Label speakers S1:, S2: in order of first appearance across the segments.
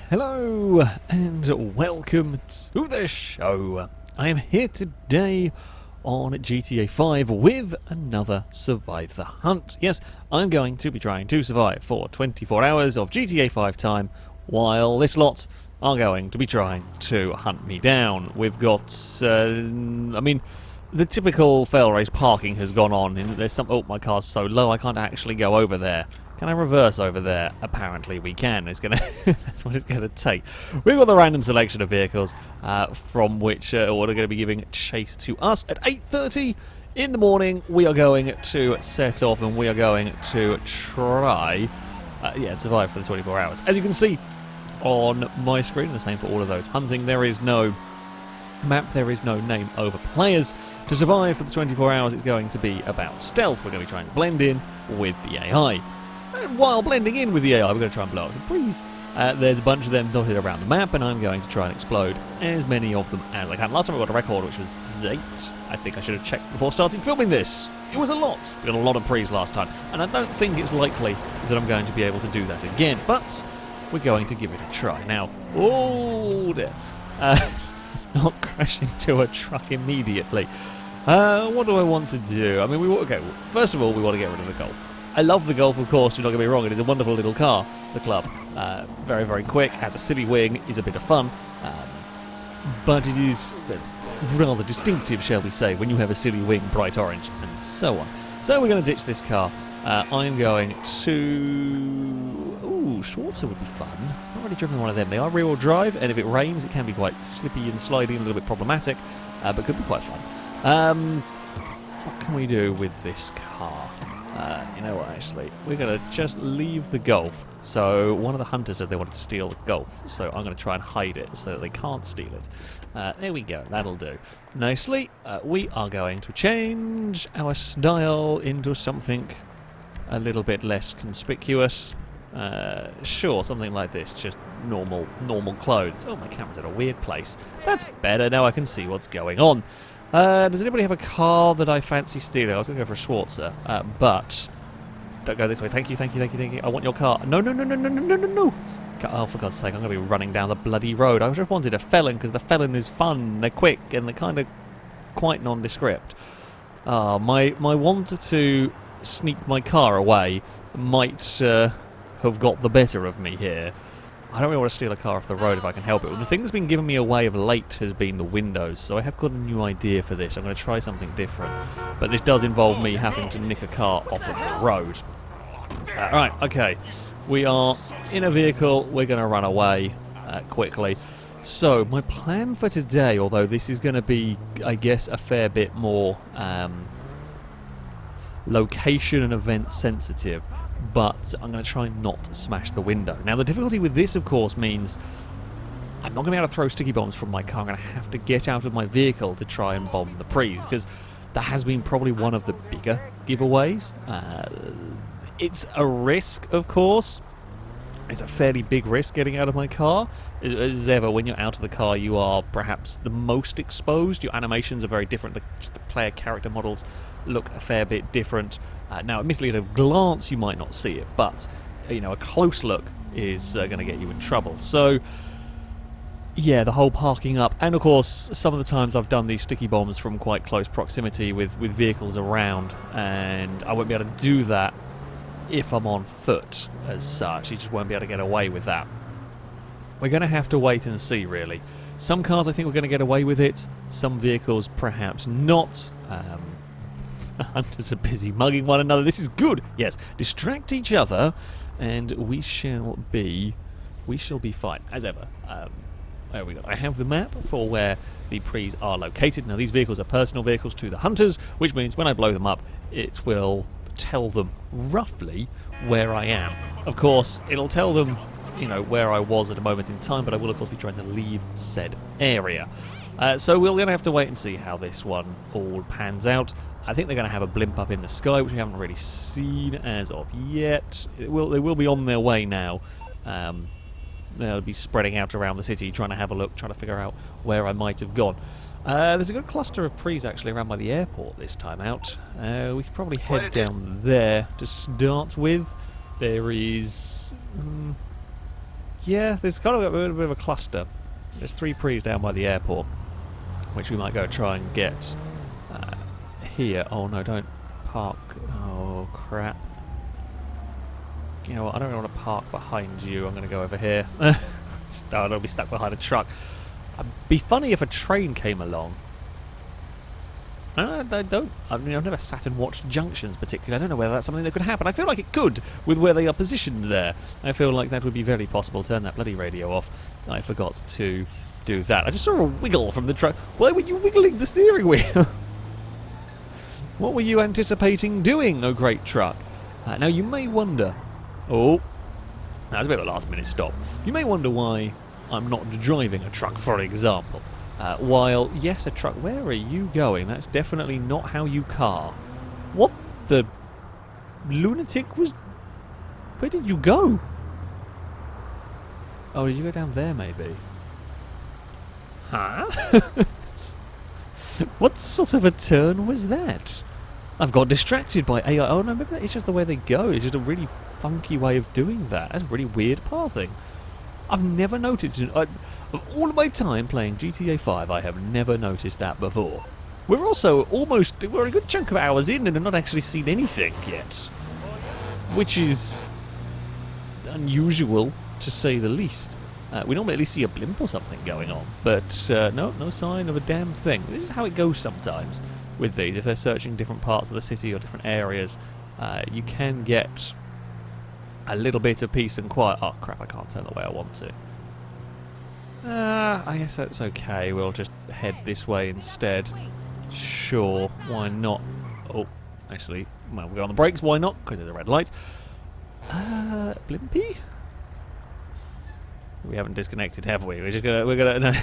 S1: Hello and welcome to the show. I am here today on GTA 5 with another Survive the Hunt. Yes, I'm going to be trying to survive for 24 hours of GTA 5 time while this lot are going to be trying to hunt me down. We've got, the typical Failrace parking has gone on. There's some. Oh, my car's so low I can't actually go over there. Can I reverse over there? Apparently we can. It's gonna. That's what it's gonna take. We've got the random selection of vehicles from which are going to be giving chase to us at 8:30 in the morning. We are going to set off and we are going to try, survive for the 24 hours. As you can see on my screen, the same for all of those hunting. There is no map. There is no name over players. To survive for the 24 hours, it's going to be about stealth. We're going to be trying to blend in with the AI. And while blending in with the AI, we're going to try and blow up some trees. There's a bunch of them dotted around the map, and I'm going to try and explode as many of them as I can. Last time I got a record, which was 8. I think I should have checked before starting filming this. It was a lot. We got a lot of prees last time, and I don't think it's likely that I'm going to be able to do that again, but we're going to give it a try. Now, oh dear. Let's not crash into a truck immediately. What do I want to do? I mean, first of all, we want to get rid of the Golf. I love the Golf, of course, you're not going to be wrong. It is a wonderful little car, the Club. Very, very quick, has a silly wing, is a bit of fun. But it is rather distinctive, shall we say, when you have a silly wing, bright orange, and so on. So we're going to ditch this car. I'm going to... Ooh, Schwarzer would be fun. Not really driven one of them. They are rear-wheel drive, and if it rains, it can be quite slippy and sliding, a little bit problematic, but could be quite fun. What can we do with this car? You know what, actually, we're going to just leave the Golf. So one of the hunters said they wanted to steal the Golf, so I'm going to try and hide it so that they can't steal it. There we go, that'll do. Nicely, we are going to change our style into something a little bit less conspicuous. Sure, something like this, just normal clothes. Oh, my camera's in a weird place. That's better, now I can see what's going on. Does anybody have a car that I fancy stealing? I was going to go for a Schwarzer, but don't go this way. Thank you. I want your car. No. Oh, for God's sake, I'm going to be running down the bloody road. I just wanted a Felon because the Felon is fun, they're quick, and they're kind of quite nondescript. My want to sneak my car away might have got the better of me here. I don't really want to steal a car off the road if I can help it. The thing that's been giving me away of late has been the windows, so I have got a new idea for this. I'm going to try something different, but this does involve me having to nick a car off of the road. Right, okay. We are in a vehicle. We're going to run away quickly. So, my plan for today, although this is going to be, I guess, a fair bit more location and event sensitive, but I'm going to try not to smash the window. Now, the difficulty with this, of course, means I'm not going to be able to throw sticky bombs from my car. I'm going to have to get out of my vehicle to try and bomb the prees, because that has been probably one of the bigger giveaways. It's a risk, of course. It's a fairly big risk getting out of my car. As ever, when you're out of the car, you are perhaps the most exposed. Your animations are very different. The player character models look a fair bit different. Now, admittedly, at a glance, you might not see it, but a close look is going to get you in trouble. So, yeah, the whole parking up, and of course, some of the times I've done these sticky bombs from quite close proximity with vehicles around, and I won't be able to do that if I'm on foot as such. You just won't be able to get away with that. We're going to have to wait and see, really. Some cars I think we're going to get away with it, some vehicles perhaps not. Hunters are busy mugging one another. This is good. Yes, distract each other, and we shall be fine as ever. There we go. I have the map for where the prees are located. Now, these vehicles are personal vehicles to the hunters, which means when I blow them up, it will tell them roughly where I am. Of course, it'll tell them, where I was at a moment in time, but I will, of course, be trying to leave said area. So we're going to have to wait and see how this one all pans out. I think they're going to have a blimp up in the sky, which we haven't really seen as of yet. They will be on their way now. They'll be spreading out around the city, trying to have a look, trying to figure out where I might have gone. There's a good cluster of prees actually around by the airport this time out. We could probably head down there to start with. There is... Yeah, there's kind of a bit of a cluster. There's 3 prees down by the airport, which we might go try and get here. Oh no, don't park. Oh crap. You know what, I don't really want to park behind you. I'm going to go over here. I'll be stuck behind a truck. It'd be funny if a train came along. I mean, I've never sat and watched junctions particularly. I don't know whether that's something that could happen. I feel like it could, with where they are positioned there. I feel like that would be very possible. Turn that bloody radio off. I forgot to do that. I just saw a wiggle from the truck. Why were you wiggling the steering wheel? What were you anticipating doing, oh great truck? Now you may wonder... Oh, that's a bit of a last minute stop. You may wonder why I'm not driving a truck, for example. While, yes, a truck, where are you going? That's definitely not how you car. What the lunatic was... Where did you go? Oh, did you go down there, maybe? Huh? What sort of a turn was that? I've got distracted by AI. Oh, no, maybe it's just the way they go. It's just a really funky way of doing that. That's really weird pathing. I've never noticed it. Of all of my time playing GTA 5, I have never noticed that before. We're also we're a good chunk of hours in and have not actually seen anything yet. Which is unusual, to say the least. We normally at least see a blimp or something going on, but no sign of a damn thing. This is how it goes sometimes with these. If they're searching different parts of the city or different areas, you can get a little bit of peace and quiet. Oh crap, I can't turn the way I want to. I guess that's okay. We'll just head this way instead. Sure, why not? Oh, actually, well, we'll go on the brakes. Why not? Because there's a red light. Blimpy? We haven't disconnected, have we? We're gonna no.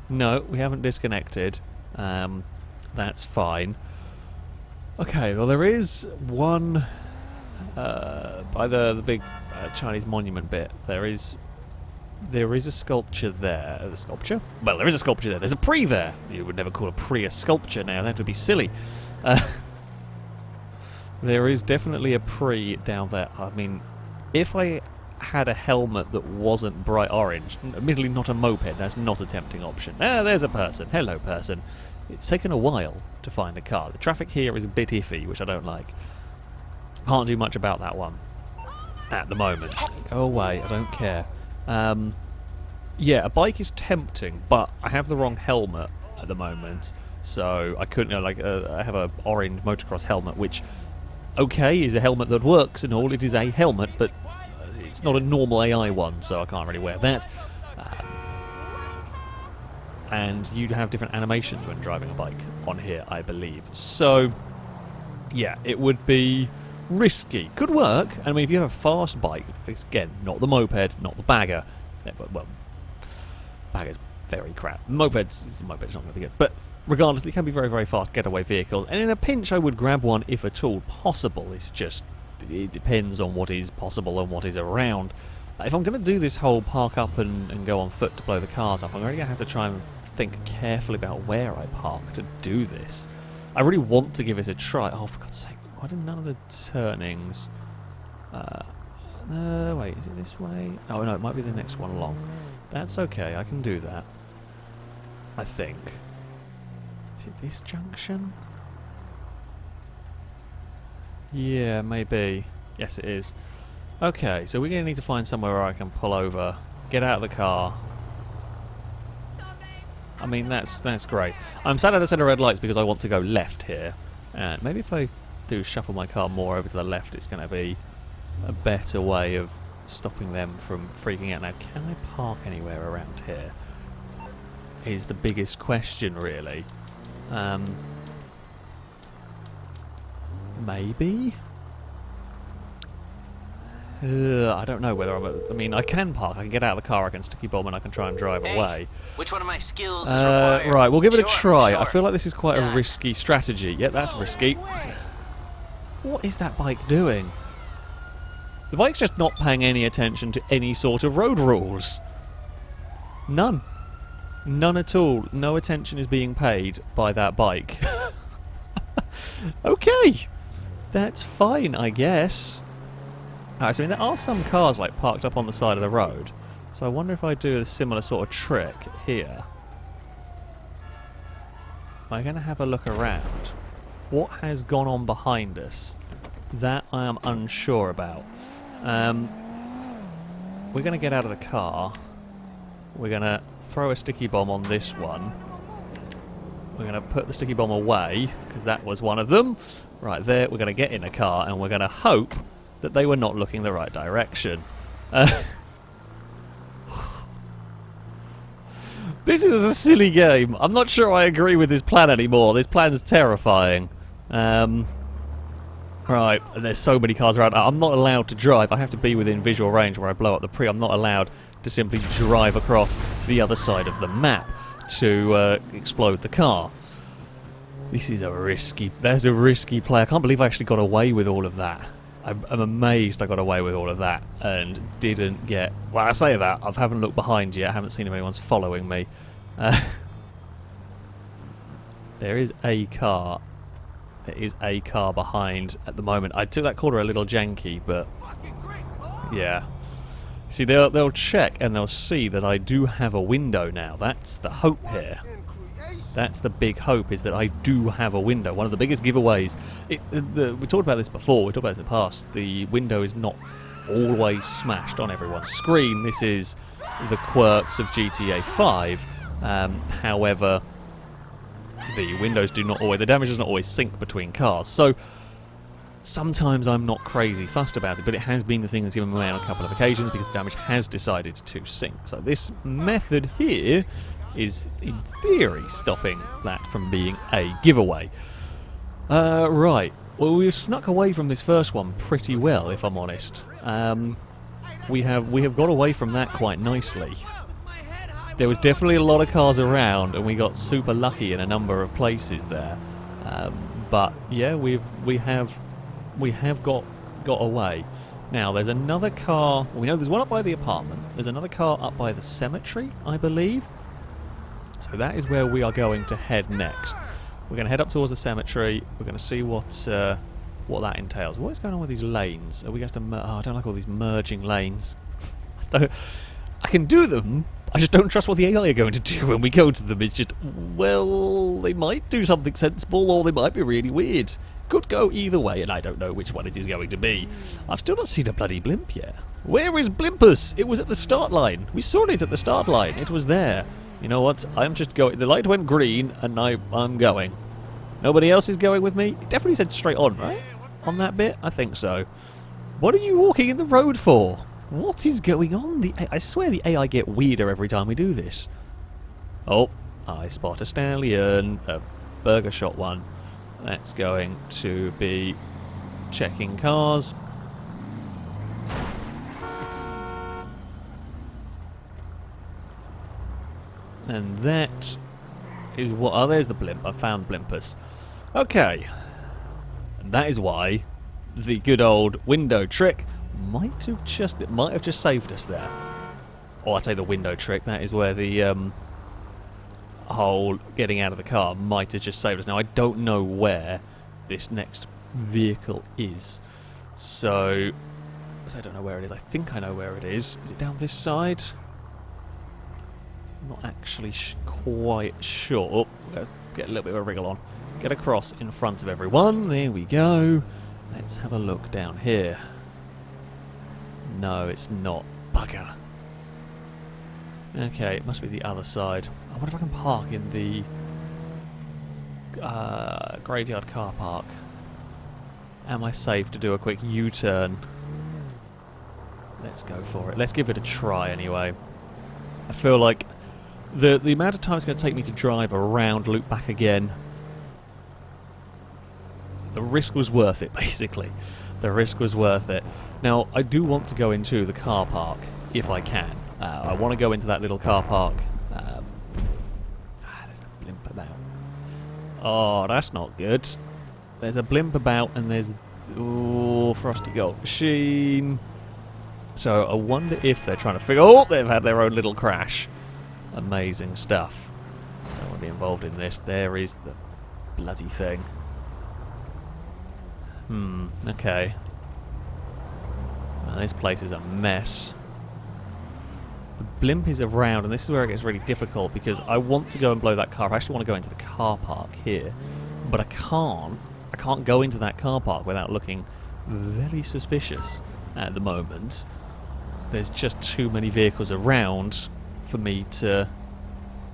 S1: No, we haven't disconnected. That's fine. Okay, well there is one by the big Chinese monument bit. There is a sculpture there. The sculpture? Well, there is a sculpture there. There's a pre there. You would never call a pre a sculpture now. That would be silly. There is definitely a pre down there. I mean, if I had a helmet that wasn't bright orange, admittedly not a moped, that's not a tempting option. There's a person. Hello, person. It's taken a while to find a car. The traffic here is a bit iffy, which I don't like. Can't do much about that one at the moment. Go away, I don't care. Yeah, a bike is tempting, but I have the wrong helmet at the moment, so I couldn't, I have a orange motocross helmet, which, okay, is a helmet that works and all. It is a helmet, but it's not a normal AI one, so I can't really wear that. And you have different animations when driving a bike on here, I believe. So, yeah, it would be risky. Could work. I mean, if you have a fast bike, it's, again, not the moped, not the bagger. Well, bagger's very crap. Moped's not going to be good. But regardless, it can be very, very fast getaway vehicles. And in a pinch, I would grab one if at all possible. It's just, it depends on what is possible and what is around. If I'm going to do this whole park up and go on foot to blow the cars up, I'm really going to have to try and think carefully about where I park to do this. I really want to give it a try. Oh, for God's sake, why did none of the turnings... wait, is it this way? Oh, no, it might be the next one along. That's okay, I can do that. I think. Is it this junction? Yeah, maybe. Yes, it is. Okay, so we're going to need to find somewhere where I can pull over, get out of the car. I mean, that's great. I'm sat at a set of red lights because I want to go left here. And maybe if I do shuffle my car more over to the left, it's going to be a better way of stopping them from freaking out. Now, can I park anywhere around here? Is the biggest question, really. Maybe? I don't know whether I mean, I can park. I can get out of the car. I can sticky bomb and I can try and drive away.
S2: Which one of my skills is required?
S1: Right, we'll give it a try.
S2: Sure.
S1: I feel like this is quite a risky strategy. Yeah, that's risky. What is that bike doing? The bike's just not paying any attention to any sort of road rules. None. None at all. No attention is being paid by that bike. Okay. That's fine, I guess. Alright, so I mean, there are some cars like parked up on the side of the road. So I wonder if I do a similar sort of trick here. I'm going to have a look around. What has gone on behind us? That I am unsure about. We're going to get out of the car. We're going to throw a sticky bomb on this one. We're going to put the sticky bomb away, because that was one of them. Right there, we're going to get in a car, and we're going to hope that they were not looking the right direction. This is a silly game. I'm not sure I agree with this plan anymore. This plan's terrifying. Right, and there's so many cars around. I'm not allowed to drive. I have to be within visual range where I blow up the pre. I'm not allowed to simply drive across the other side of the map to explode the car. This is a risky... There's a risky play. I can't believe I actually got away with all of that. I'm amazed I got away with all of that and didn't get... Well, I say that. I haven't looked behind yet. I haven't seen if anyone's following me. There is a car. There is a car behind at the moment. I took that corner a little janky, but... Yeah. See, they'll check and they'll see that I do have a window now. That's the hope here. That's the big hope, is that I do have a window. One of the biggest giveaways. We talked about this before. We talked about this in the past. The window is not always smashed on everyone's screen. This is the quirks of GTA 5. However, the windows do not always... The damage does not always sync between cars. So sometimes I'm not crazy fussed about it, but it has been the thing that's given me away on a couple of occasions because the damage has decided to sync. So this method here is, in theory, stopping that from being a giveaway. Right. Well, we've snuck away from this first one pretty well, if I'm honest. We have got away from that quite nicely. There was definitely a lot of cars around, and we got super lucky in a number of places there. But yeah, we have got away. Now, there's another car. We know there's one up by the apartment. There's another car up by the cemetery, I believe. So that is where we are going to head next. We're going to head up towards the cemetery. We're going to see what that entails. What is going on with these lanes? Are we going to have to... I don't like all these merging lanes. I can do them. I just don't trust what the AI are going to do when we go to them. It's just, well, they might do something sensible or they might be really weird. Could go either way, and I don't know which one it is going to be. I've still not seen a bloody blimp yet. Where is Blimpus? It was at the start line. We saw it at the start line. It was there. You know what? I'm just going... The light went green, and I'm going. Nobody else is going with me? It definitely said straight on, right? On that bit? I think so. What are you walking in the road for? What is going on? I swear the AI get weirder every time we do this. Oh, I spot a stallion. A burger shot one. That's going to be checking cars. And that is what... Oh, there's the blimp. I found Blimpus. Okay. And that is why the good old window trick might have just saved us there. Or I'd say the window trick. That is where the whole getting out of the car might have just saved us. Now, I don't know where this next vehicle is. So I don't know where it is. I think I know where it is. Is it down this side? I'm not actually quite sure. Oh, let's get a little bit of a wriggle on. Get across in front of everyone. There we go. Let's have a look down here. No, it's not. Bugger. Okay, it must be the other side. I wonder if I can park in the graveyard car park. Am I safe to do a quick U-turn? Let's go for it. Let's give it a try anyway. I feel like the amount of time it's going to take me to drive around, loop back again, the risk was worth it, basically. The risk was worth it. Now, I do want to go into the car park, if I can. I want to go into that little car park. There's a blimp about. Oh, that's not good. There's a blimp about, and there's... Oh, Frosty Gold Machine. So, I wonder if they're trying to figure... Oh, they've had their own little crash. Amazing stuff. I don't want to be involved in this. There is the bloody thing. Okay. This place is a mess. The blimp is around, and this is where it gets really difficult because I want to go and blow that car. I actually want to go into the car park here, but I can't. I can't go into that car park without looking very suspicious at the moment. There's just too many vehicles around for me to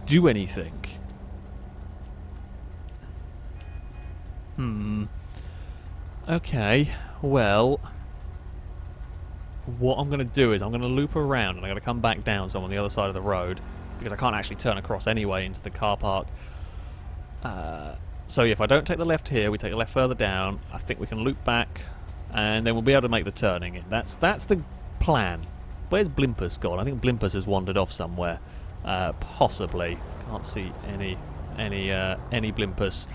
S1: do anything. Okay, well, what I'm going to do is I'm going to loop around and I'm going to come back down, so I'm on the other side of the road, because I can't actually turn across anyway into the car park. So if I don't take the left here, we take the left further down, I think we can loop back, and then we'll be able to make the turning. That's the plan. Where's Blimpus gone? I think Blimpus has wandered off somewhere. Possibly. Can't see any Blimpus.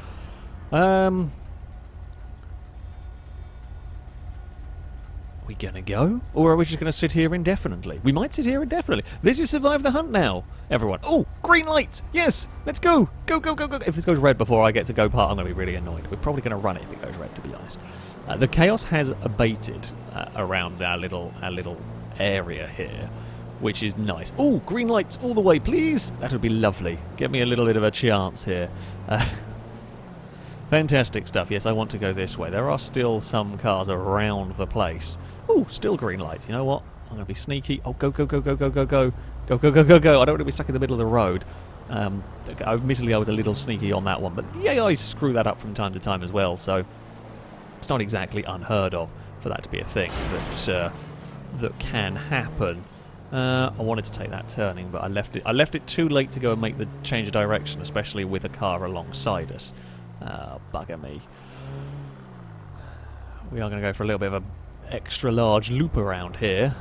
S1: We gonna go? Or are we just gonna sit here indefinitely? We might sit here indefinitely. This is Survive the Hunt now, everyone. Oh, green light! Yes! Let's go! Go, go, go, go! If this goes red before I get to go part, I'm gonna be really annoyed. We're probably gonna run it if it goes red, to be honest. The chaos has abated around our little area here, which is nice. Oh, green lights all the way, please! That would be lovely. Give me a little bit of a chance here. Fantastic stuff. Yes, I want to go this way. There are still some cars around the place. Oh, still green lights. You know what? I'm going to be sneaky. Oh, go, go, go, go, go, go, go. Go, go, go, go, go. I don't want to be stuck in the middle of the road. Admittedly, I was a little sneaky on that one, but the AIs screw that up from time to time as well, so it's not exactly unheard of for that to be a thing that can happen. I wanted to take that turning, but I left it too late to go and make the change of direction, especially with a car alongside us. Bugger me. We are going to go for a little bit of a extra large loop around here,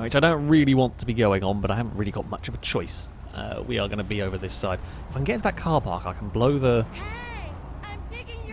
S1: which I don't really want to be going on, but I haven't really got much of a choice. We are going to be over this side. If I can get to that car park, I can blow the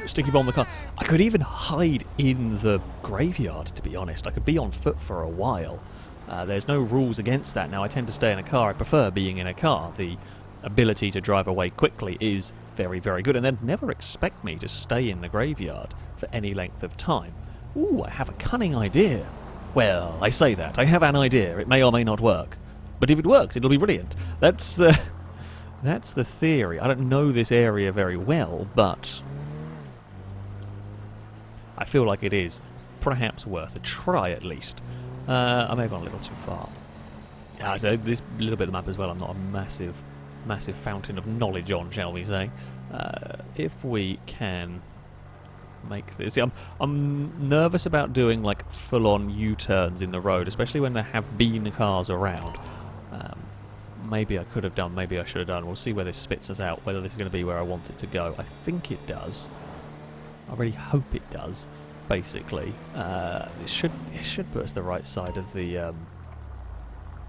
S1: sticky bomb the car. I could even hide in the graveyard, to be honest. I could be on foot for a while. There's no rules against that. Now, I tend to stay in a car. I prefer being in a car. The ability to drive away quickly is very, very good, and they'd never expect me to stay in the graveyard for any length of time. Ooh, I have a cunning idea. Well, I say that. I have an idea. It may or may not work. But if it works, it'll be brilliant. That's the theory. I don't know this area very well, but I feel like it is perhaps worth a try at least. I may have gone a little too far. Yeah, so this little bit of the map as well, I'm not a massive fountain of knowledge on, shall we say. If we can make this... See, I'm nervous about doing like full-on U-turns in the road, especially when there have been cars around. Maybe I could have done, maybe I should have done. We'll see where this spits us out, whether this is going to be where I want it to go. I think it does. I really hope it does, basically. It should put us the right side of the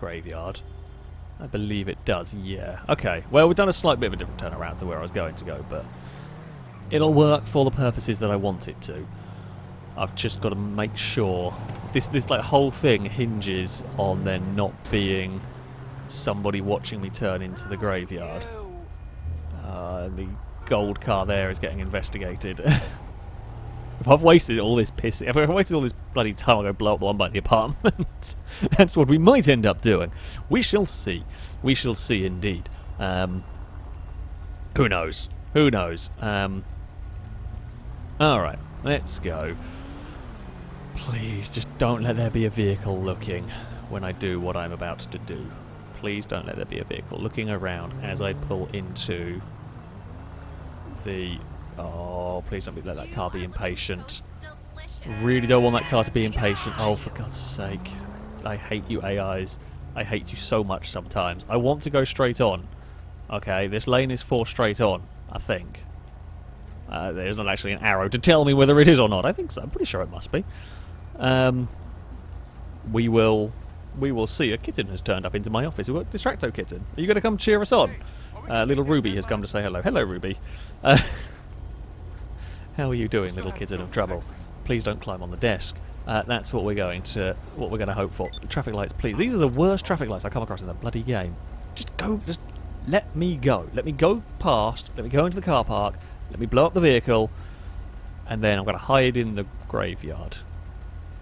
S1: graveyard. I believe it does, yeah. Okay, well, we've done a slight bit of a different turnaround to where I was going to go, but it'll work for the purposes that I want it to. I've just got to make sure... This like whole thing hinges on there not being somebody watching me turn into the graveyard. The gold car there is getting investigated. If I've wasted all this piss... If I've wasted all this bloody time, I'll go blow up the one by the apartment. That's what we might end up doing. We shall see. We shall see indeed. Who knows? Who knows? Alright, let's go. Please, just don't let there be a vehicle looking when I do what I'm about to do. Please don't let there be a vehicle looking around as I pull into the... Oh, please don't let that car be impatient. Really don't want that car to be impatient. Oh, for God's sake. I hate you AIs. I hate you so much sometimes. I want to go straight on. Okay, this lane is for straight on, I think. There's not actually an arrow to tell me whether it is or not. I think so. I'm pretty sure it must be. We will see. A kitten has turned up into my office. We've got Distracto Kitten. Are you going to come cheer us on? Little Ruby has come to say hello. Hello, Ruby. How are you doing, little kitten of trouble? Please don't climb on the desk. That's what we're going to hope for. Traffic lights, please. These are the worst traffic lights I come across in the bloody game. Just go. Just let me go. Let me go past. Let me go into the car park. Let me blow up the vehicle, and then I'm going to hide in the graveyard.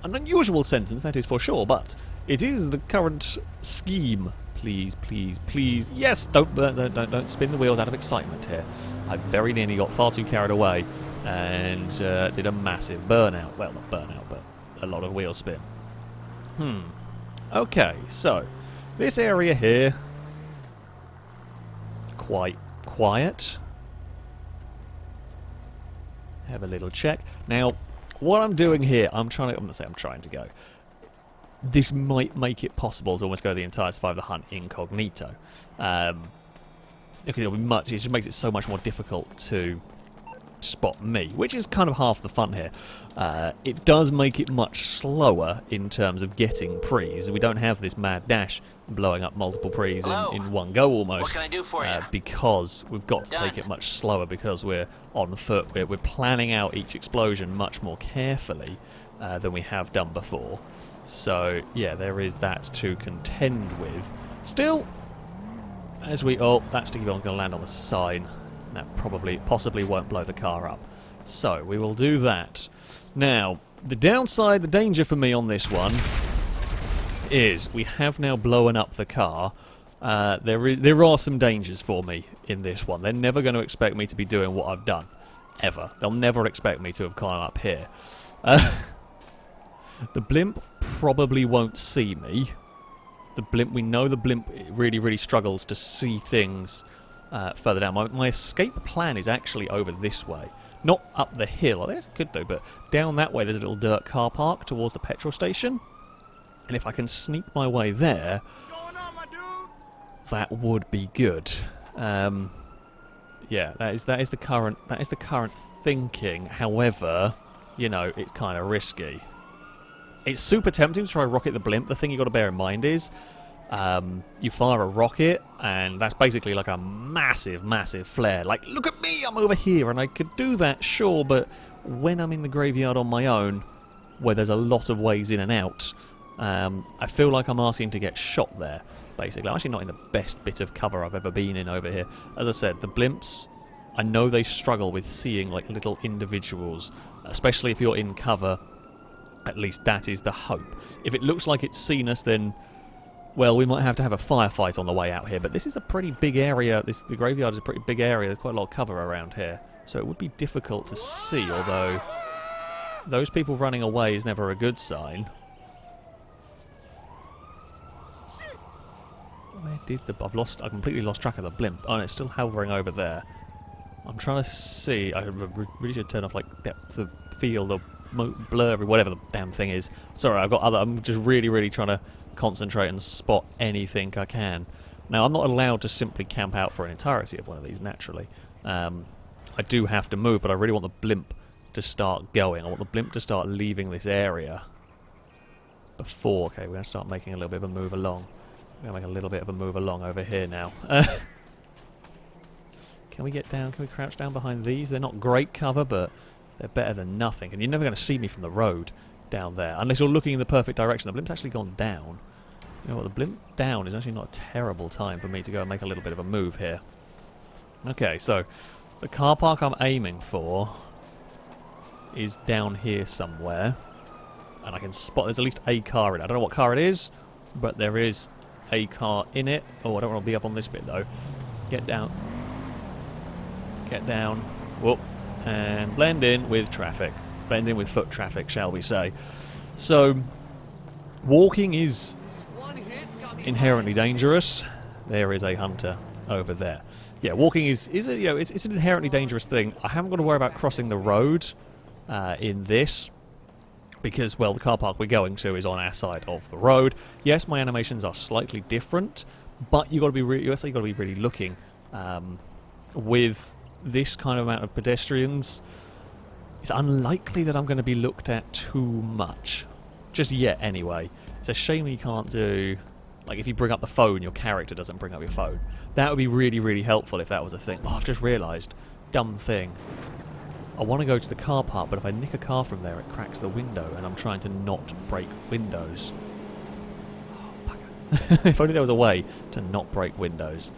S1: An unusual sentence, that is for sure, but it is the current scheme. Please, please, please. Yes, don't spin the wheels out of excitement here. I very nearly got far too carried away and did a massive burnout. Well, not burnout, but a lot of wheel spin. Okay, so this area here, quite quiet. Have a little check. Now, what I'm doing here, I'm not saying I'm trying to go. This might make it possible to almost go the entire Survive the Hunt incognito. Because it'll be it just makes it so much more difficult to spot me, which is kind of half the fun here. It does make it much slower in terms of getting prees. We don't have this mad dash blowing up multiple prees in one go almost.
S2: What can I do for you?
S1: Because we've got to take it much slower because we're on foot. We're planning out each explosion much more carefully than we have done before. So yeah, there is that to contend with. Still, as we that sticky bomb's going to land on the sign. That possibly won't blow the car up. So we will do that. Now, the downside, the danger for me on this one is we have now blown up the car. There are some dangers for me in this one. They're never going to expect me to be doing what I've done. Ever. They'll never expect me to have climbed up here. The blimp probably won't see me. We know the blimp really, really struggles to see things further down. My escape plan is actually over this way. Not up the hill, I guess I could do, but down that way there's a little dirt car park towards the petrol station. And if I can sneak my way there, that would be good. Yeah, that is the current thinking. However, you know, it's kind of risky. It's super tempting to try rocket the blimp. The thing you got to bear in mind is you fire a rocket, and that's basically like a massive, massive flare. Like, look at me, I'm over here, and I could do that, sure, but when I'm in the graveyard on my own, where there's a lot of ways in and out, I feel like I'm asking to get shot there, basically. I'm actually not in the best bit of cover I've ever been in over here. As I said, the blimps, I know they struggle with seeing like little individuals, especially if you're in cover. At least that is the hope. If it looks like it's seen us, then, well, we might have to have a firefight on the way out here. But this is a pretty big area. The graveyard is a pretty big area. There's quite a lot of cover around here. So it would be difficult to see, although those people running away is never a good sign. Where did I completely lost track of the blimp. Oh, and it's still hovering over there. I'm trying to see. I really should turn off, like, depth of field or blur, whatever the damn thing is. Sorry, I'm just really, really trying to concentrate and spot anything I can. Now, I'm not allowed to simply camp out for an entirety of one of these, naturally. I do have to move, but I really want the blimp to start going. I want the blimp to start leaving this area before... Okay, we're going to start making a little bit of a move along. We're going to make a little bit of a move along over here now. Can we get down? Can we crouch down behind these? They're not great cover, but they're better than nothing. And you're never going to see me from the road down there, unless you're looking in the perfect direction. The blimp's actually gone down. You know what, the blimp down is actually not a terrible time for me to go and make a little bit of a move here. Okay, so the car park I'm aiming for is down here somewhere. And I can spot there's at least a car in it. I don't know what car it is, but there is a car in it. Oh, I don't want to be up on this bit, though. Get down. Get down. Whoop. And blend in with traffic. Blend in with foot traffic, shall we say. So, walking is inherently dangerous. There is a hunter over there. Yeah, walking is a, you know, it's an inherently dangerous thing. I haven't got to worry about crossing the road in this, because, well, the car park we're going to is on our side of the road. Yes, my animations are slightly different, but you've got to be really looking with this kind of amount of pedestrians. It's unlikely that I'm going to be looked at too much. Just yet, anyway. It's a shame you can't do... Like, if you bring up the phone, your character doesn't bring up your phone. That would be really, really helpful if that was a thing. Oh, I've just realised. Dumb thing. I want to go to the car park, but if I nick a car from there, it cracks the window, and I'm trying to not break windows. Oh, bugger. If only there was a way to not break windows.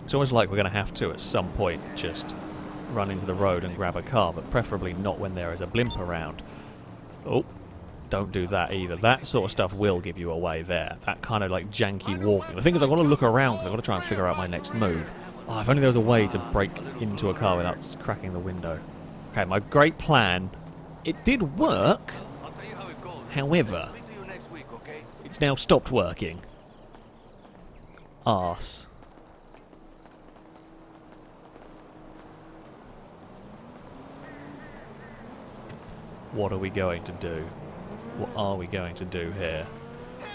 S1: It's almost like we're going to have to, at some point, just run into the road and grab a car, but preferably not when there is a blimp around. Oh, don't do that either. That sort of stuff will give you away there. That kind of like janky walking. The thing is, I've got to look around because I've got to try and figure out my next move. Oh, if only there was a way to break into a car without cracking the window. Okay, my great plan. It did work. However, it's now stopped working. Arse. What are we going to do? What are we going to do here?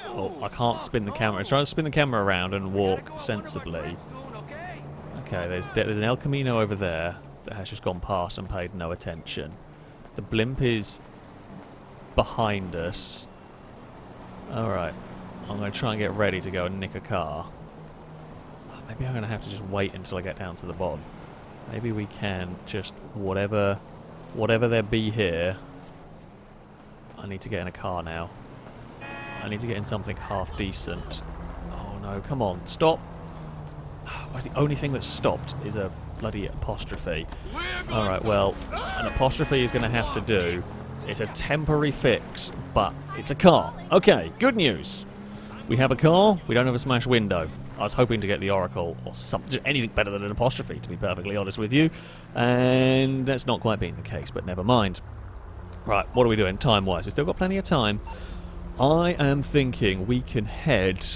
S1: Oh, I can't spin the camera. Try to spin the camera around and walk sensibly. Okay, there's an El Camino over there that has just gone past and paid no attention. The blimp is behind us. Alright, I'm going to try and get ready to go and nick a car. Maybe I'm going to have to just wait until I get down to the bottom. Maybe we can just, whatever there be here. I need to get in a car now. I need to get in something half decent. Oh no, come on, stop. The only thing that's stopped is a bloody apostrophe. Alright, well, an apostrophe is going to have to do. It's a temporary fix, but it's a car. Okay, good news. We have a car, we don't have a smashed window. I was hoping to get the Oracle or something, anything better than an apostrophe, to be perfectly honest with you. And that's not quite being the case, but never mind. Right, what are we doing time-wise? We've still got plenty of time. I am thinking we can head...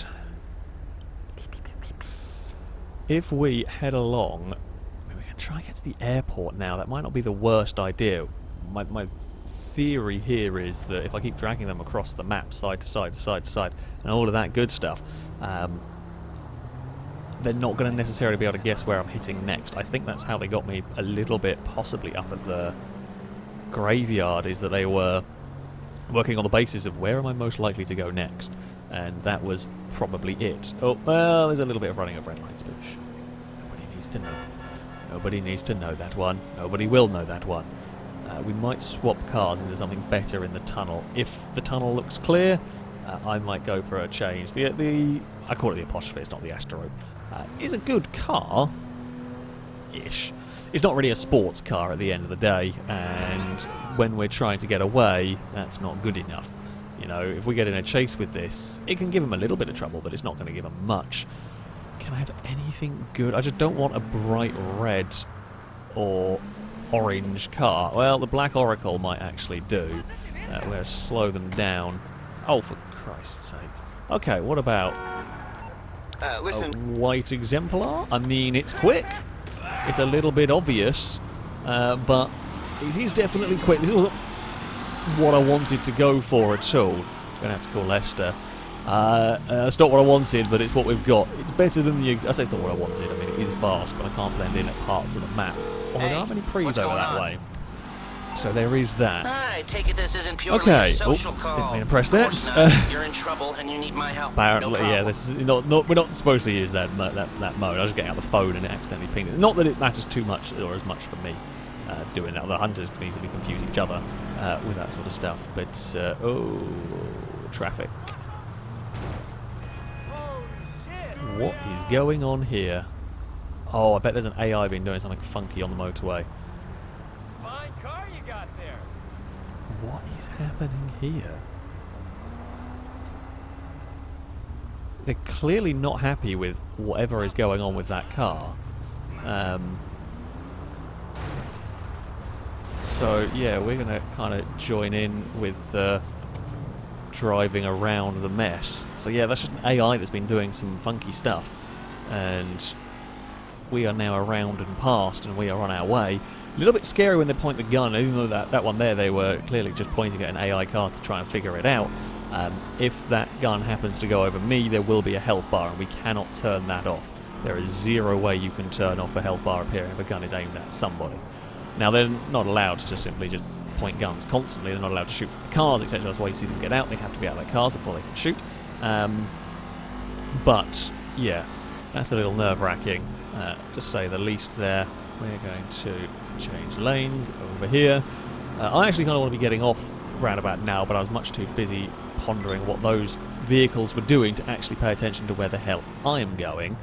S1: If we head along... we can try and get to the airport now. That might not be the worst idea. My theory here is that if I keep dragging them across the map, side to side to side to side, and all of that good stuff, they're not going to necessarily be able to guess where I'm hitting next. I think that's how they got me a little bit, possibly up at the graveyard, is that they were working on the basis of where am I most likely to go next, and that was probably it. Oh, well, there's a little bit of running of red lights, but nobody needs to know. Nobody needs to know that one. Nobody will know that one. We might swap cars into something better in the tunnel. If the tunnel looks clear, I might go for a change. I call it the apostrophe, it's not the asteroid. It's a good car-ish. It's not really a sports car at the end of the day, and when we're trying to get away, that's not good enough. You know, if we get in a chase with this, it can give them a little bit of trouble, but it's not going to give them much. Can I have anything good? I just don't want a bright red or orange car. Well, the black Oracle might actually do. We're going to slow them down. Oh, for Christ's sake. Okay, what about
S2: listen.
S1: a white exemplar? I mean, it's quick. It's a little bit obvious, but it is definitely quick. This wasn't what I wanted to go for at all. I'm going to have to call Lester. That's not what I wanted, but it's what we've got. It's better than the... I say it's not what I wanted. I mean, it is vast, but I can't blend in at parts of the map. Oh, there aren't many pre's over that way. So there is that.
S2: I take it this isn't purely
S1: Okay.
S2: a social
S1: Oh,
S2: call.
S1: didn't mean to press that.
S2: You're in trouble and you need my help.
S1: Apparently,
S2: No
S1: yeah. This is not. We're not supposed to use that mode. I was just getting out the phone and it accidentally pinged it. Not that it matters too much or as much for me doing that. The hunters can easily confuse each other with that sort of stuff. But traffic. What is going on here? Oh, I bet there's an AI been doing something funky on the motorway.
S3: Fine car you got there.
S1: What is happening here? They're clearly not happy with whatever is going on with that car. So, yeah, we're going to kind of join in with driving around the mess. So, yeah, that's just an AI that's been doing some funky stuff. And we are now around and past, and we are on our way. A little bit scary when they point the gun, even though that one there, they were clearly just pointing at an AI car to try and figure it out. If that gun happens to go over me, there will be a health bar, and we cannot turn that off. There is zero way you can turn off a health bar appearing if a gun is aimed at somebody. Now, they're not allowed to simply just point guns constantly. They're not allowed to shoot from cars, etc. That's why you see them get out. They have to be out of their cars before they can shoot. But, yeah, that's a little nerve-wracking, to say the least there. We're going to change lanes over here. I actually kind of want to be getting off round about now, but I was much too busy pondering what those vehicles were doing to actually pay attention to where the hell I am going.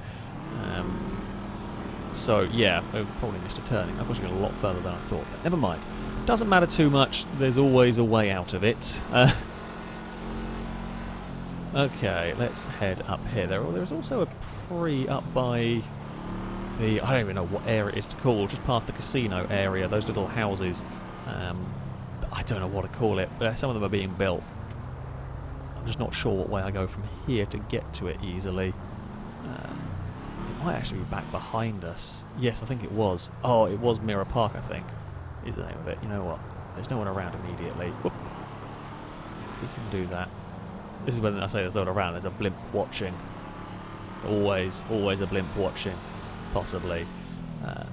S1: So, yeah, I probably missed a turning. I've actually gone a lot further than I thought, but never mind. Doesn't matter too much. There's always a way out of it. Okay, let's head up here. There's also a up by the... I don't even know what area it is to call. Just past the casino area. Those little houses. I don't know what to call it. But some of them are being built. I'm just not sure what way I go from here to get to it easily. It might actually be back behind us. Yes, I think it was. Oh, it was Mirror Park, I think, is the name of it. You know what? There's no one around immediately. Whoop. We can do that. This is when I say there's no one around. There's a blimp watching. Always a blimp watching. Possibly. I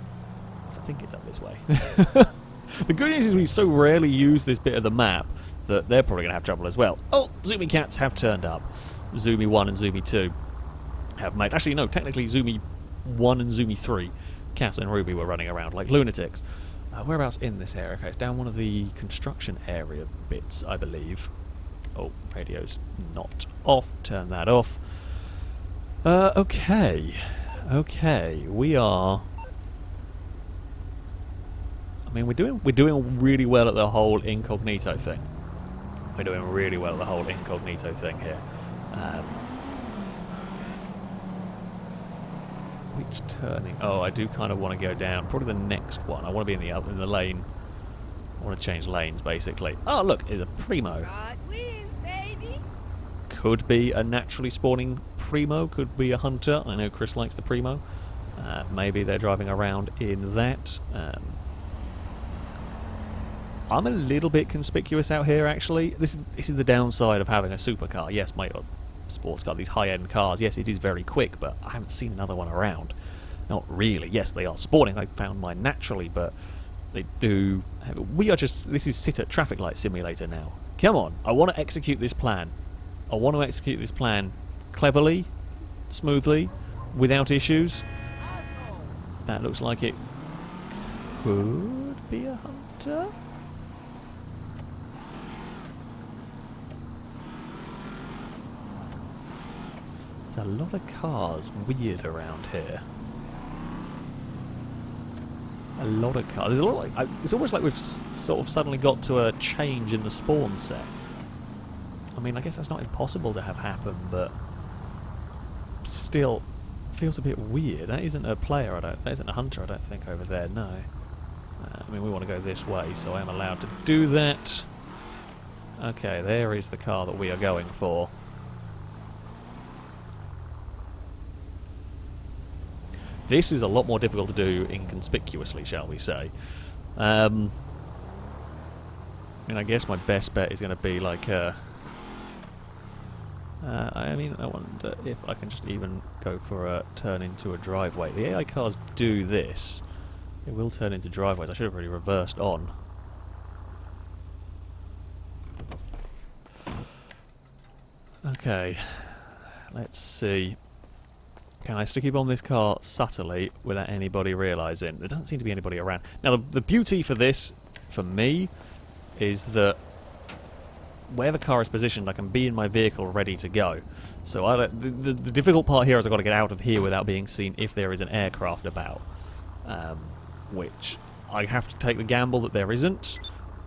S1: think it's up this way. The good news is we so rarely use this bit of the map that they're probably going to have trouble as well. Oh, Zoomy Cats have turned up. Zoomy 1 and Zoomy 2 have made... Actually, no, technically Zoomy 1 and Zoomy 3, Cass and Ruby, were running around like lunatics. Whereabouts in this area? Okay, it's down one of the construction area bits, I believe. Oh, radio's not off. Turn that off. Okay. Okay, we are... I mean, we're doing really well at the whole incognito thing. We're doing really well at the whole incognito thing here. Which turning? Oh, I do kind of want to go down. Probably the next one. I want to be in the lane. I want to change lanes, basically. Oh, look, it's a Primo.
S4: God wins, baby.
S1: Could be a naturally spawning Primo. Could be a Hunter. I know Chris likes the Primo. Maybe they're driving around in that. I'm a little bit conspicuous out here, actually. This is the downside of having a supercar. Yes, my sports car, these high-end cars, yes, it is very quick, but I haven't seen another one around. Not really. Yes, they are spawning. I found mine naturally, but they do... We are just... This is sit at traffic light simulator now. Come on. I want to execute this plan. I want to execute this plan cleverly, smoothly, without issues. That looks like it could be a Hunter. There's a lot of cars weird around here. A lot of cars. There's a lot like, it's almost like we've sort of suddenly got to a change in the spawn set. I mean, I guess that's not impossible to have happen, but still feels a bit weird. That isn't a player. That isn't a Hunter. I don't think over there. No. I mean, we want to go this way, so I am allowed to do that. Okay, there is the car that we are going for. This is a lot more difficult to do inconspicuously, shall we say. I mean, I guess my best bet is going to be like I mean, I wonder if I can just even go for a turn into a driveway. The AI cars do this. It will turn into driveways. I should have already reversed on. Okay. Let's see. Can I stick him on this car subtly without anybody realising? There doesn't seem to be anybody around. Now, the beauty for this, for me, is that where the car is positioned, I can be in my vehicle ready to go. So the difficult part here is I've got to get out of here without being seen if there is an aircraft about. Which I have to take the gamble that there isn't,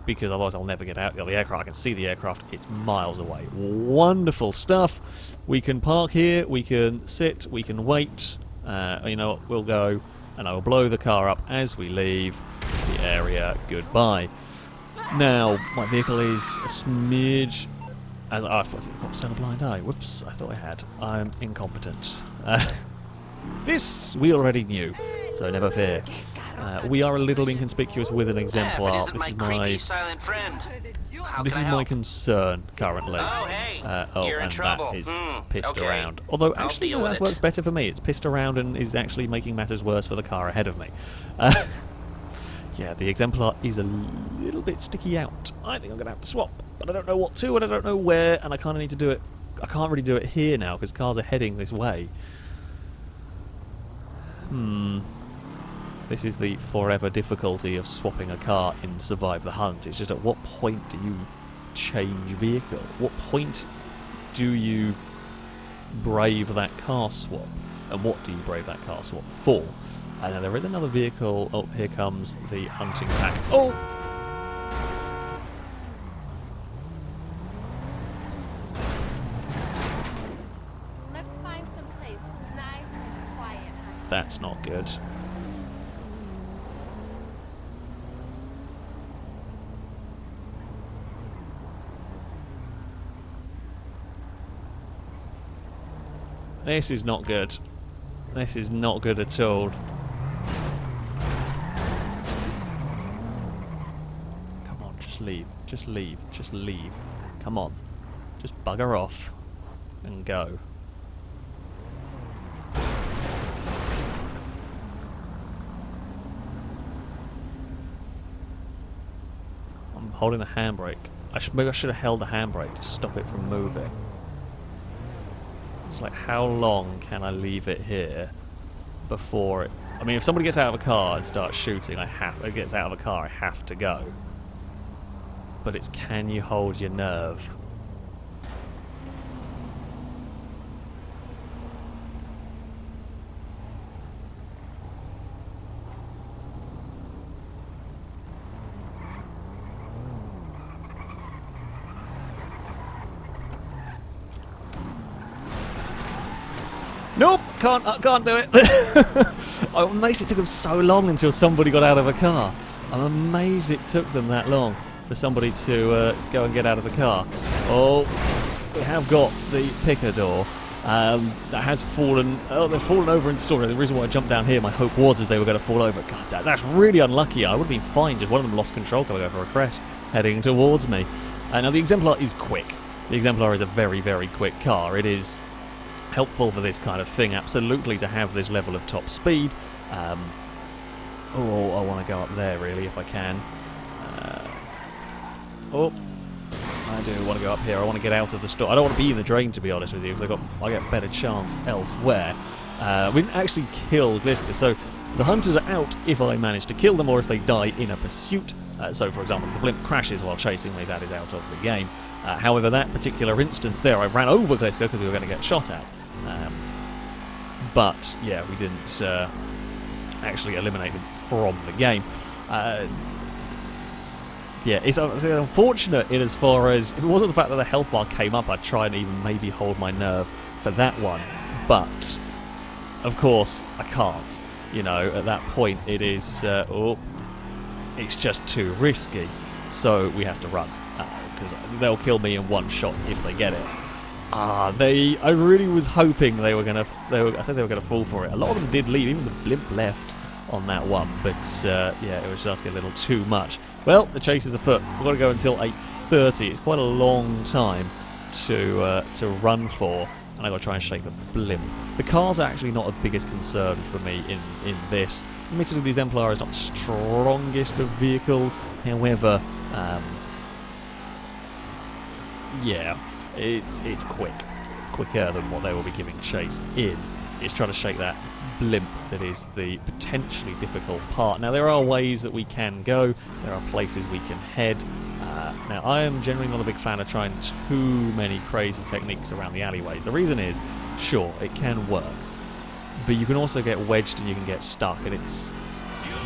S1: because otherwise I'll never get out of the aircraft. I can see the aircraft, it's miles away. Wonderful stuff. We can park here, we can sit, we can wait. You know what, we'll go, and I will blow the car up as we leave the area. Goodbye. Now, my vehicle is a smidge... I thought I got turn a blind eye. Whoops, I thought I had. I'm incompetent. This we already knew, so never fear. We are a little inconspicuous with an exemplar.
S2: This is my silent friend.
S1: This is my concern currently.
S2: Oh, hey. You're in
S1: and
S2: trouble.
S1: that is pissed
S2: okay.
S1: around. Although
S2: I'll
S1: actually,
S2: deal
S1: no,
S2: with
S1: that
S2: it.
S1: works better for me. It's pissed around and is actually making matters worse for the car ahead of me. Yeah, the exemplar is a little bit sticky out. I think I'm going to have to swap, but I don't know what to and I don't know where, and I kind of need to do it. I can't really do it here now because cars are heading this way. This is the forever difficulty of swapping a car in Survive the Hunt. It's just at what point do you change vehicle? What point do you brave that car swap? And what do you brave that car swap for? And then there is another vehicle. Oh, here comes the hunting pack. Oh! That's not good. This is not good. This is not good at all. Come on, just leave. Just leave. Just leave. Come on. Just bugger off and go. I'm holding the handbrake. Maybe I should have held the handbrake to stop it from moving. It's like, how long can I leave it here before it... I mean, if somebody gets out of a car and starts shooting, it gets out of a car, I have to go. But it's, can you hold your nerve? Nope, can't do it. I'm amazed it took them so long until somebody got out of a car. I'm amazed it took them that long for somebody to go and get out of the car. Oh, we have got the picker door that has fallen. Oh, they've fallen over into sort of. The reason why I jumped down here, my hope was they were going to fall over. God, that's really unlucky. I would have been fine. Just one of them lost control coming over a crest, heading towards me. Now the Exemplar is quick. The Exemplar is a very, very quick car. It is helpful for this kind of thing, absolutely, to have this level of top speed. I want to go up there, really, if I can. I do want to go up here. I want to get out of the store. I don't want to be in the drain, to be honest with you, because I get better chance elsewhere. We didn't actually kill Glister, so the hunters are out if I manage to kill them, or if they die in a pursuit. So, for example, if the blimp crashes while chasing me, that is out of the game. However, that particular instance there, I ran over Glister because we were going to get shot at. But, yeah, we didn't actually eliminate them from the game. Yeah, it's unfortunate in as far as, if it wasn't the fact that the health bar came up, I'd try and even maybe hold my nerve for that one. But, of course, I can't. You know, at that point, it is, it's just too risky. So we have to run, because they'll kill me in one shot if they get it. I really was hoping I said they were gonna fall for it. A lot of them did leave, even the blimp left on that one, but yeah, it was just a little too much. Well, the chase is afoot. We've got to go until 8:30. It's quite a long time to run for, and I've got to try and shake the blimp. The car's actually not the biggest concern for me in this. Admittedly, the Exemplar is not the strongest of vehicles, however, yeah, it's quicker than what they will be giving chase in. It's trying to shake that blimp that is the potentially difficult part. Now, there are ways that we can go. There are places we can head. Now, I am generally not a big fan of trying too many crazy techniques around the alleyways. The reason is, sure, it can work, but you can also get wedged and you can get stuck, and it's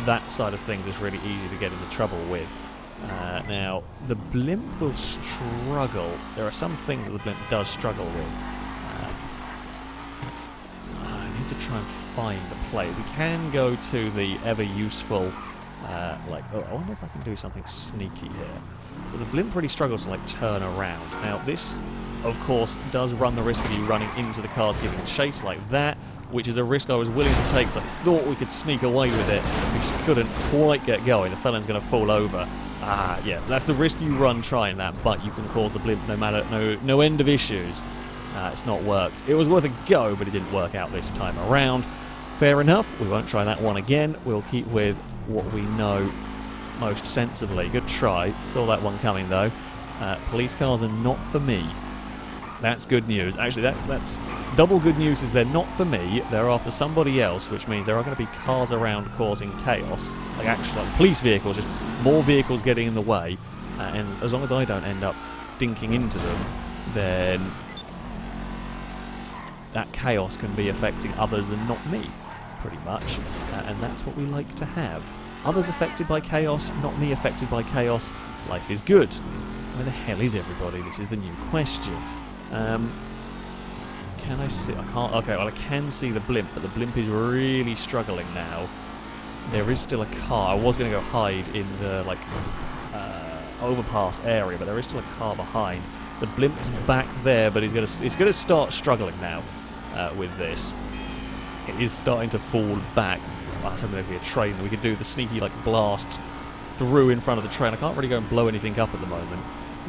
S1: that side of things is really easy to get into trouble with. Now, the blimp will struggle. There are some things that the blimp does struggle with. I need to try and find the play. We can go to the ever-useful, I wonder if I can do something sneaky here. So the blimp really struggles to, turn around. Now, this, of course, does run the risk of you running into the cars giving chase like that, which is a risk I was willing to take, because I thought we could sneak away with it. We just couldn't quite get going. The felon's going to fall over. Yeah, that's the risk you run trying that, but you can cause the blimp no end of issues. It's not worked. It was worth a go, but it didn't work out this time around. Fair enough, we won't try that one again. We'll keep with what we know most sensibly. Good try. Saw that one coming, though. Police cars are not for me. That's good news. Actually, that's double good news is they're not for me. They're after somebody else, which means there are going to be cars around causing chaos. Actually, police vehicles, just more vehicles getting in the way. And as long as I don't end up dinking into them, then that chaos can be affecting others and not me, pretty much. And that's what we like to have. Others affected by chaos, not me affected by chaos. Life is good. Where the hell is everybody? This is the new question. Can I see? I can't. Okay, well I can see the blimp, but the blimp is really struggling now. There is still a car. I was going to go hide in the like overpass area, but there is still a car behind. The blimp's back there, but it's going to start struggling now with this. It is starting to fall back. I was hoping there'd be a train. We could do the sneaky like blast through in front of the train. I can't really go and blow anything up at the moment.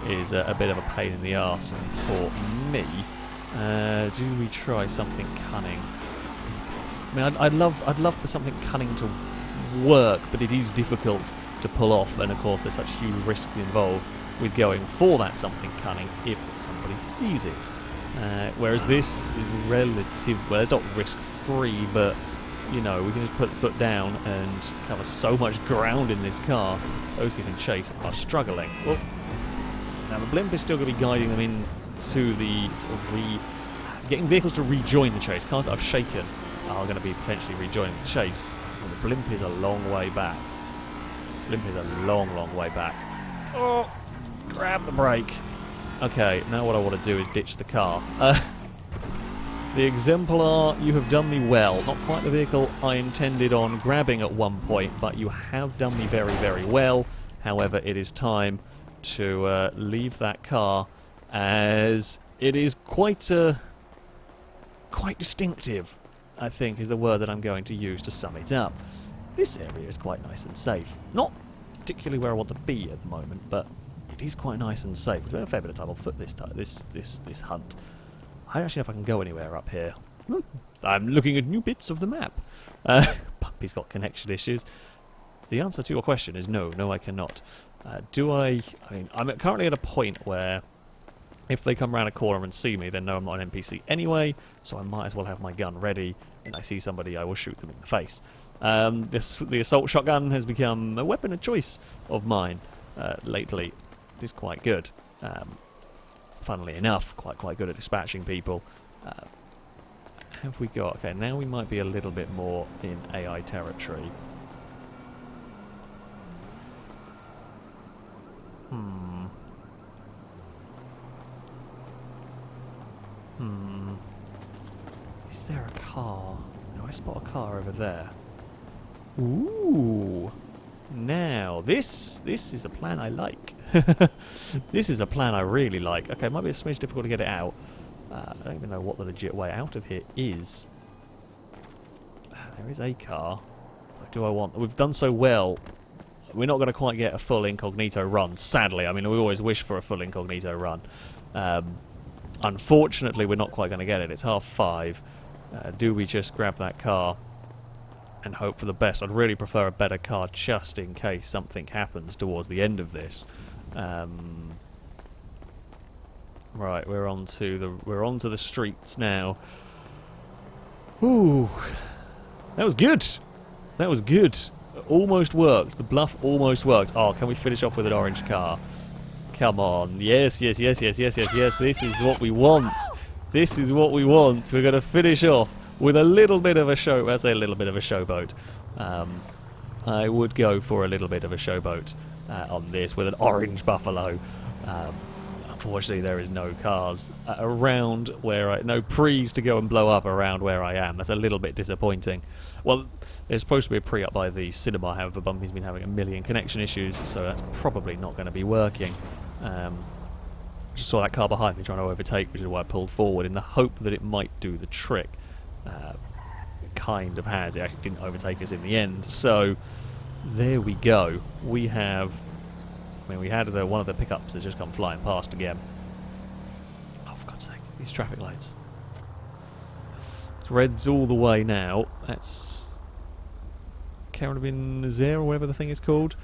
S1: It is a bit of a pain in the arse for me. Do we try something cunning? I mean, I'd love for something cunning to work, but it is difficult to pull off, and of course there's such huge risks involved with going for that something cunning if somebody sees it. Whereas this is relative, well, it's not risk-free, but you know, we can just put the foot down and cover so much ground in this car. Those giving chase are struggling. Well, now the blimp is still going to be guiding them into the sort of getting vehicles to rejoin the chase. Cars that I've shaken are going to be potentially rejoining the chase. Well, the blimp is a long way back. Blimp is a long, long way back. Oh, grab the brake. Okay, now what I want to do is ditch the car. The Exemplar, you have done me well. Not quite the vehicle I intended on grabbing at one point, but you have done me very, very well. However, it is time to leave that car, as it is quite distinctive, I think, is the word that I'm going to use to sum it up. This area is quite nice and safe. Not particularly where I want to be at the moment, but it is quite nice and safe. We've spent a fair bit of time on foot this hunt. I don't actually know if I can go anywhere up here. I'm looking at new bits of the map. Puppy's got connection issues. The answer to your question is no. No, I cannot. I mean, I'm currently at a point where if they come around a corner and see me, then no, I'm not an NPC anyway, so I might as well have my gun ready. When I see somebody, I will shoot them in the face. The assault shotgun has become a weapon of choice of mine lately. It is quite good. Funnily enough, quite good at dispatching people. Have we got... Okay, now we might be a little bit more in AI territory. Is there a car? No, I spot a car over there. Ooh. Now, this is a plan I like. This is a plan I really like. Okay, it might be a smidge difficult to get it out. I don't even know what the legit way out of here is. There is a car. What do I want? We've done so well. We're not going to quite get a full incognito run, sadly. I mean, we always wish for a full incognito run. Unfortunately, we're not quite going to get it. It's 5:30. Do we just grab that car and hope for the best? I'd really prefer a better car just in case something happens towards the end of this. Right, we're onto the streets now. Ooh, that was good. That was good. Almost worked. The bluff almost worked. Oh, can we finish off with an orange car? Come on. Yes. This is what we want. This is what we want. We're going to finish off with a little bit of a show. I'd say a little bit of a showboat. I would go for a little bit of a showboat on this with an orange buffalo. Unfortunately, there is no cars around where no prees to go and blow up around where I am. That's a little bit disappointing. Well, there's supposed to be a pre up by the cinema. However, Bumpy's been having a million connection issues, so that's probably not going to be working. Just saw that car behind me trying to overtake, which is why I pulled forward in the hope that it might do the trick. It kind of has. It actually didn't overtake us in the end. So there we go. We have. I mean, we had one of the pickups that's just come flying past again. Oh, for God's sake! These traffic lights. It's reds all the way now. That's Carabin Nazaire or whatever the thing is called.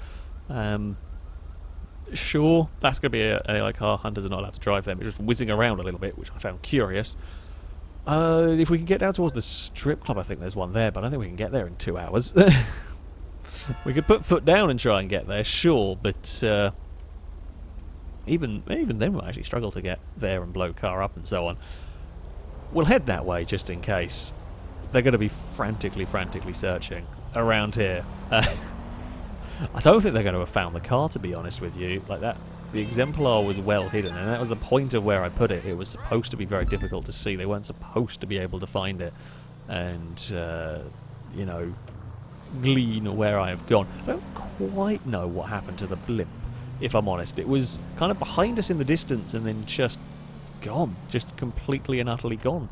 S1: Sure, that's going to be an AI car. Hunters are not allowed to drive them. It's just whizzing around a little bit, which I found curious. If we can get down towards the strip club, I think there's one there, but I don't think we can get there in 2 hours. We could put foot down and try and get there, sure, but even then we'll actually struggle to get there and blow car up and so on. We'll head that way just in case. They're going to be frantically searching around here. I don't think they're going to have found the car, to be honest with you. Like that The exemplar was well hidden, and that was the point of where I put it. It was supposed to be very difficult to see. They weren't supposed to be able to find it and, you know, glean where I have gone. I don't quite know what happened to the blimp, if I'm honest. It was kind of behind us in the distance and then just gone. Just completely and utterly gone.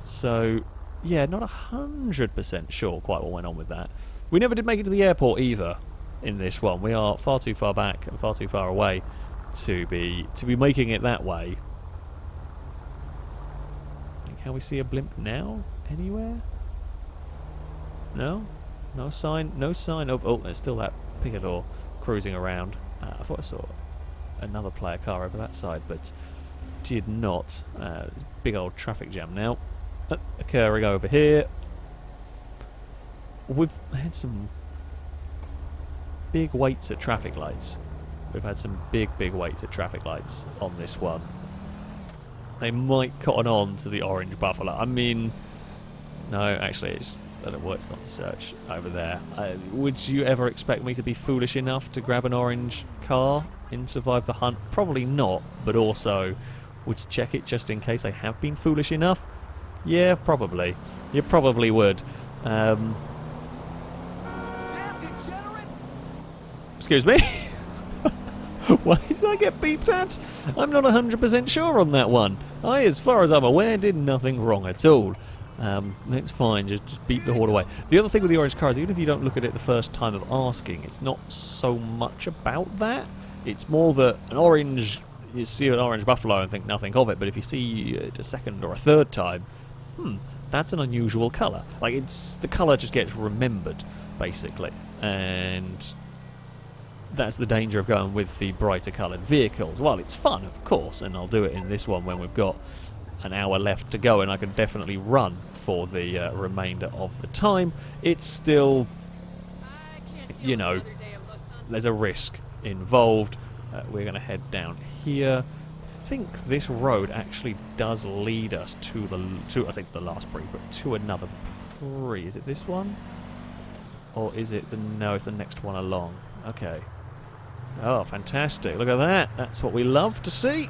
S1: So, yeah, not 100% sure quite what went on with that. We never did make it to the airport either in this one. We are far too far back and far too far away to be making it that way. Can we see a blimp now? Anywhere? No? No sign of... Oh, there's still that picador cruising around. I thought I saw another player car over that side, but did not. Big old traffic jam now occurring over here. We've had some big waits at traffic lights. We've had some big waits at traffic lights on this one. They might cotton on to the orange buffalo. I mean, no, actually, I don't know what's got to search over there. Would you ever expect me to be foolish enough to grab an orange car in Survive the Hunt? Probably not, but also, would you check it just in case I have been foolish enough? Yeah, probably. You probably would. Excuse me? Why did I get beeped at? I'm not 100% sure on that one. I, as far as I'm aware, did nothing wrong at all. It's fine, just beep the horn away. The other thing with the orange car is even if you don't look at it the first time of asking, it's not so much about that. It's more that an orange, you see an orange buffalo and think nothing of it, but if you see it a second or a third time, that's an unusual colour. Like, it's the colour just gets remembered, basically. And that's the danger of going with the brighter coloured vehicles. Well, it's fun, of course, and I'll do it in this one when we've got an hour left to go, and I can definitely run for the remainder of the time. It's still, you know, there's a risk involved. We're going to head down here. I think this road actually does lead us to I say to the last pre, but to another pre. Is it this one? Or is it no, it's the next one along. Okay. Oh, fantastic. Look at that. That's what we love to see.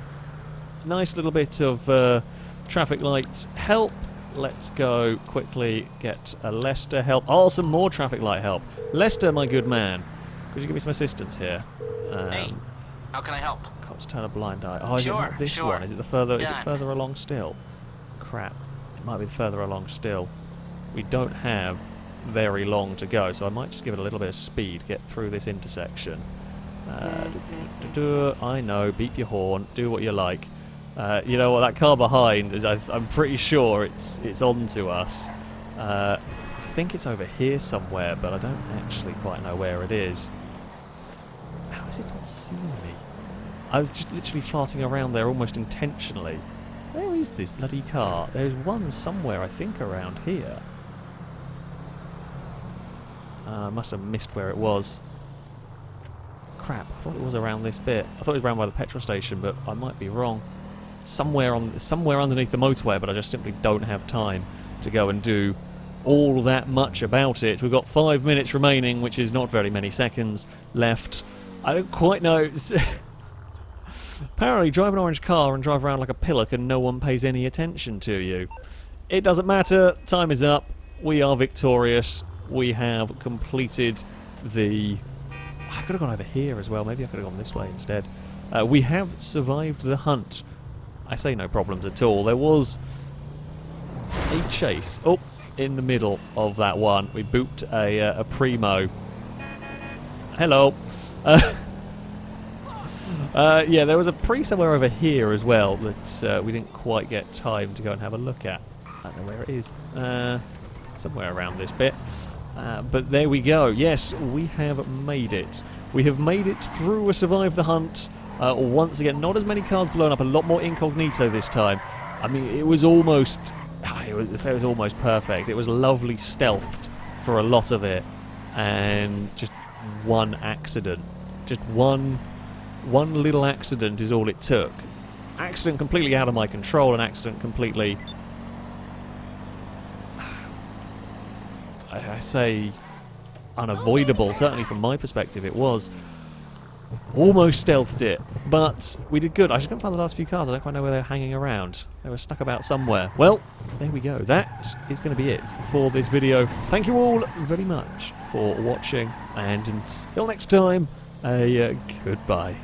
S1: Nice little bit of traffic lights help. Let's go quickly get a Lester help. Oh, some more traffic light help. Lester, my good man, could you give me some assistance here?
S2: Hey, how can I help?
S1: Cops turn a blind eye. Oh, is it not this one? Is it the further? Is it further along still? Crap. It might be further along still. We don't have very long to go, so I might just give it a little bit of speed. Get through this intersection. I know. Beep your horn. Do what you like. You know what? That car behind is. I'm pretty sure it's on to us. I think it's over here somewhere, but I don't actually quite know where it is. How has it not seen me? I was just literally farting around there almost intentionally. Where is this bloody car? There's one somewhere, I think, around here. I must have missed where it was. Crap, I thought it was around this bit. I thought it was around by the petrol station, but I might be wrong. Somewhere underneath the motorway, but I just simply don't have time to go and do all that much about it. We've got 5 minutes remaining, which is not very many seconds left. I don't quite know. Apparently, drive an orange car and drive around like a pillock and no one pays any attention to you. It doesn't matter. Time is up. We are victorious. We have completed the... I could have gone over here as well. Maybe I could have gone this way instead. We have survived the hunt. I say no problems at all. There was a chase. Oh, in the middle of that one. We booped a Primo. Hello. Yeah, there was a pre somewhere over here as well that we didn't quite get time to go and have a look at. I don't know where it is. Somewhere around this bit. But there we go. Yes, we have made it. We have made it through a Survive the Hunt. Once again, not as many cars blown up, a lot more incognito this time. I mean, it was almost... it was almost perfect. It was lovely stealthed for a lot of it. And just one accident. Just one little accident is all it took. Accident completely out of my control, an accident completely... I say unavoidable, certainly from my perspective it was. Almost stealthed it, but we did good. I just couldn't find the last few cars. I don't quite know where they were hanging around. They were stuck about somewhere. Well, there we go. That is going to be it for this video. Thank you all very much for watching, and until next time, goodbye.